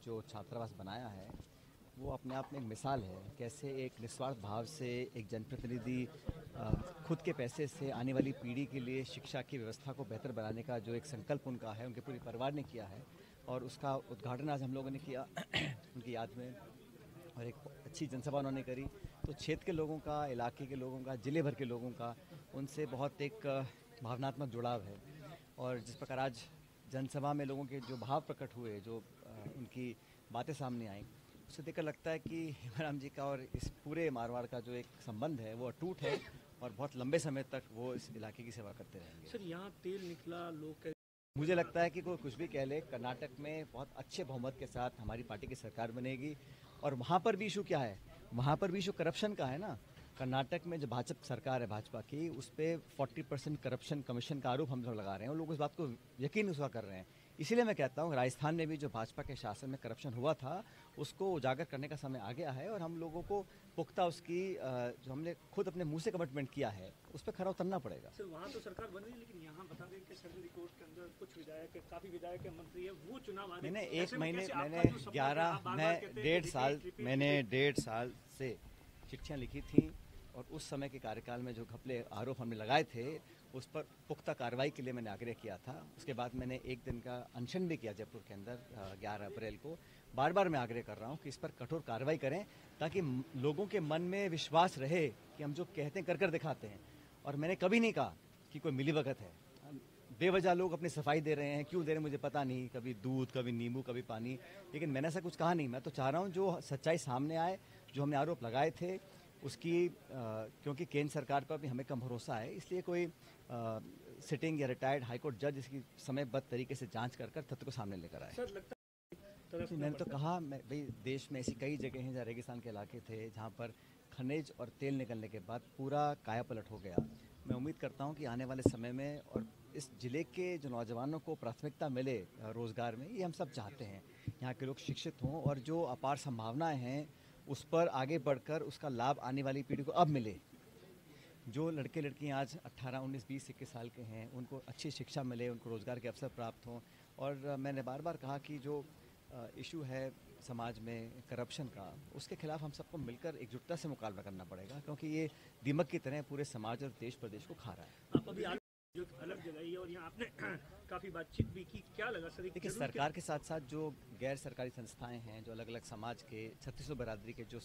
जो छात्रावास बनाया है वो अपने आप में एक मिसाल है कैसे एक निस्वार्थ भाव से एक जनप्रतिनिधि खुद के पैसे से आने वाली पीढ़ी के लिए शिक्षा की व्यवस्था को बेहतर बनाने का जो एक संकल्प उनका है, उनके पूरे परिवार ने किया है और उसका उद्घाटन आज हम लोगों ने किया उनकी याद में। और एक अच्छी जनसभा उन्होंने करी, तो क्षेत्र के लोगों का, इलाके के लोगों का, जिले भर के लोगों का उनसे बहुत एक भावनात्मक जुड़ाव है। और जिस प्रकार आज जनसभा में लोगों के जो भाव प्रकट हुए, जो उनकी बातें सामने आई, उसे देखकर लगता है कि हेमाराम जी का और इस पूरे मारवाड़ का जो एक संबंध है वो अटूट है और बहुत लंबे समय तक वो इस इलाके की सेवा करते रहेंगे। सर, यहाँ तेल निकला, लोग मुझे लगता है कि कोई कुछ भी कह ले, कर्नाटक में बहुत अच्छे बहुमत के साथ हमारी पार्टी की सरकार बनेगी। और वहाँ पर भी इशू क्या है, वहाँ पर भी इशू करप्शन का है ना। कर्नाटक में जो भाजपा सरकार है, भाजपा की, उस पर 40% करप्शन कमीशन का आरोप हम लोग लगा रहे हैं और लोग इस बात को यकीन उसका कर रहे हैं। इसीलिए मैं कहता हूँ राजस्थान में भी जो भाजपा के शासन में करप्शन हुआ था उसको उजागर करने का समय आ गया है और हम लोगों को पुख्ता उसकी जो हमने खुद अपने मुंह से कमिटमेंट किया है उस पर खरा उतरना पड़ेगा। सर, वहाँ तो सरकार बन रही है, लेकिन यहाँ बता दें कि सर्वे रिपोर्ट के अंदर कुछ विधायक, काफी विधायक मंत्री है, वो चुनाव आने मैंने एक महीने मैंने 1.5 साल से चिट्ठियाँ लिखी थी और उस समय के कार्यकाल में जो घपले आरोप हमने लगाए थे उस पर पुख्ता कार्रवाई के लिए मैंने आग्रह किया था। उसके बाद मैंने एक दिन का अनशन भी किया जयपुर के अंदर 11 अप्रैल को। बार बार मैं आग्रह कर रहा हूँ कि इस पर कठोर कार्रवाई करें ताकि लोगों के मन में विश्वास रहे कि हम जो कहते हैं कर कर दिखाते हैं। और मैंने कभी नहीं कहा कि कोई मिलीभगत है। बेवजह लोग अपनी सफाई दे रहे हैं, क्यों दे रहे हैं मुझे पता नहीं, कभी दूध, कभी नींबू, कभी पानी, लेकिन मैंने ऐसा कुछ कहा नहीं। मैं तो चाह रहा हूँ जो सच्चाई सामने आए, जो हमने आरोप लगाए थे उसकी क्योंकि केंद्र सरकार पर भी हमें कम भरोसा है, इसलिए कोई सिटिंग या रिटायर्ड हाईकोर्ट जज इसकी समयबद्ध तरीके से जांच कर तथ्य को सामने लेकर आए। सर, लगता है मैंने तो कहा, भाई देश में ऐसी कई जगह हैं जहाँ रेगिस्तान के इलाके थे, जहाँ पर खनिज और तेल निकलने के बाद पूरा कायापलट हो गया। मैं उम्मीद करता हूँ कि आने वाले समय में और इस जिले के जो नौजवानों को प्राथमिकता मिले रोज़गार में, ये हम सब चाहते हैं। यहाँ के लोग शिक्षित हों और जो अपार संभावनाएं हैं उस पर आगे बढ़कर उसका लाभ आने वाली पीढ़ी को अब मिले। जो लड़के लड़कियाँ आज 18, 19, 20, 21 साल के हैं उनको अच्छी शिक्षा मिले, उनको रोज़गार के अवसर प्राप्त हों। और मैंने बार बार कहा कि जो इशू है समाज में करप्शन का, उसके खिलाफ हम सबको मिलकर एकजुटता से मुकाबला करना पड़ेगा, क्योंकि ये दीमक की तरह पूरे समाज और देश प्रदेश को खा रहा है। आप अभी जो अलग जगह है और यहाँ आपने काफ़ी बातचीत भी की, क्या लगा सर? देखिए, सरकार के साथ साथ जो गैर सरकारी संस्थाएं हैं, जो अलग अलग समाज के 3600 बरादरी के जो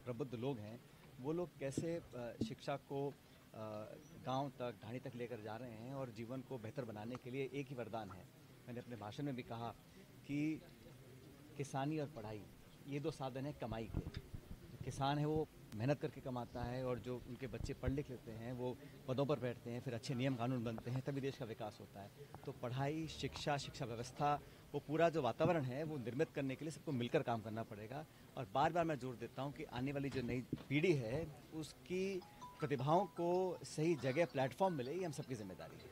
प्रबुद्ध लोग हैं, वो लोग कैसे शिक्षा को गांव तक, ढाणी तक लेकर जा रहे हैं और जीवन को बेहतर बनाने के लिए एक ही वरदान है। मैंने अपने भाषण में भी कहा कि किसानी और पढ़ाई, ये दो साधन हैं कमाई के। जो किसान है वो मेहनत करके कमाता है और जो उनके बच्चे पढ़ लिख लेते हैं वो पदों पर बैठते हैं, फिर अच्छे नियम कानून बनते हैं, तभी देश का विकास होता है। तो पढ़ाई, शिक्षा व्यवस्था, वो पूरा जो वातावरण है वो निर्मित करने के लिए सबको मिलकर काम करना पड़ेगा। और बार बार मैं जोर देता हूँ कि आने वाली जो नई पीढ़ी है उसकी प्रतिभाओं को सही जगह, प्लेटफॉर्म मिले, ये हम सबकी जिम्मेदारी है।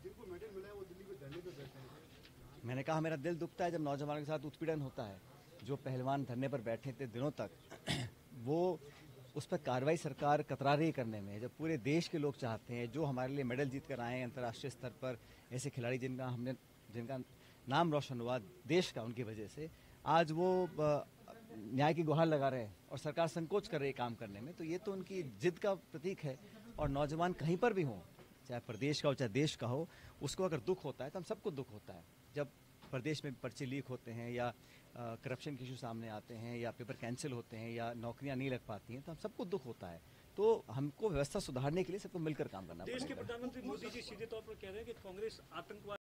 जिनको मेडल मिला है वो दिल्ली को धरने पे बैठे हैं। मैंने कहा मेरा दिल दुखता है जब नौजवानों के साथ उत्पीड़न होता है। जो पहलवान धरने पर बैठे थे दिनों तक वो उस पर कार्रवाई सरकार कतरा रही करने में, जब पूरे देश के लोग चाहते हैं जो हमारे लिए मेडल जीत कर आए हैं अंतर्राष्ट्रीय स्तर पर, ऐसे खिलाड़ी जिनका नाम रोशन हुआ देश का उनकी वजह से, आज वो न्याय की गुहार लगा रहे हैं और सरकार संकोच कर रही है काम करने में। तो ये तो उनकी जिद का प्रतीक है। और नौजवान कहीं पर भी हों, चाहे प्रदेश का हो चाहे देश का हो, उसको अगर दुख होता है तो हम सबको दुख होता है। जब प्रदेश में पर्चे लीक होते हैं या करप्शन के इशू सामने आते हैं या पेपर कैंसिल होते हैं या नौकरियां नहीं लग पाती हैं, तो हम सबको दुख होता है। तो हमको व्यवस्था सुधारने के लिए सबको मिलकर काम करना पड़ेगा। देश के प्रधानमंत्री मोदी जी सीधे तौर पर कह रहे हैं कि कांग्रेस आतंकवाद